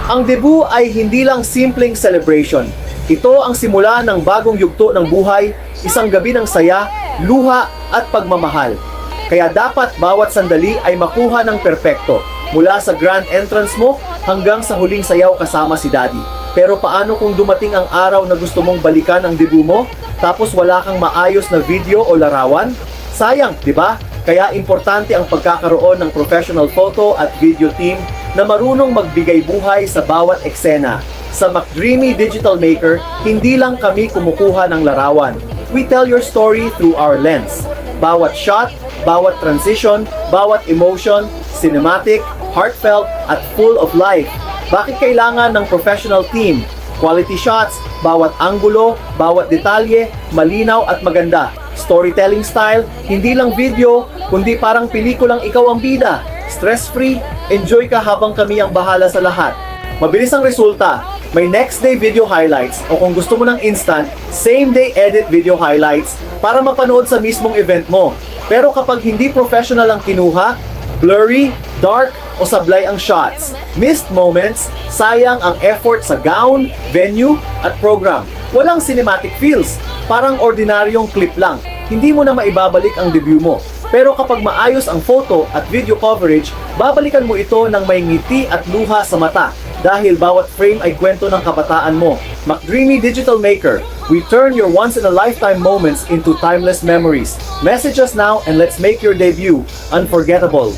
Ang debut ay hindi lang simpleng celebration. Ito ang simula ng bagong yugto ng buhay, isang gabi ng saya, luha at pagmamahal. Kaya dapat bawat sandali ay makuha ng perpekto, mula sa grand entrance mo hanggang sa huling sayaw kasama si Daddy. Pero paano kung dumating ang araw na gusto mong balikan ang debut mo, tapos wala kang maayos na video o larawan? Sayang, di ba? Kaya importante ang pagkakaroon ng professional photo at video team na marunong magbigay buhay sa bawat eksena. Sa McDreamy Digital Maker, hindi lang kami kumukuha ng larawan. We tell your story through our lens. Bawat shot, bawat transition, bawat emotion, cinematic, heartfelt, at full of life. Bakit kailangan ng professional team? Quality shots, bawat anggulo, bawat detalye, malinaw at maganda. Storytelling style, hindi lang video, kundi parang pelikulang ikaw ang bida. Stress-free, enjoy ka habang kami ang bahala sa lahat. Mabilis ang resulta, may next day video highlights o kung gusto mo ng instant, same day edit video highlights para mapanood sa mismong event mo. Pero kapag hindi professional ang kinuha, blurry, dark o sablay ang shots, missed moments, sayang ang effort sa gown, venue at program. Walang cinematic feels, parang ordinaryong clip lang. Hindi mo na maibabalik ang debut mo. Pero kapag maayos ang photo at video coverage, babalikan mo ito ng may ngiti at luha sa mata dahil bawat frame ay kwento ng kabataan mo. McDreamy Digital Maker, we turn your once-in-a-lifetime moments into timeless memories. Message us now and let's make your debut unforgettable.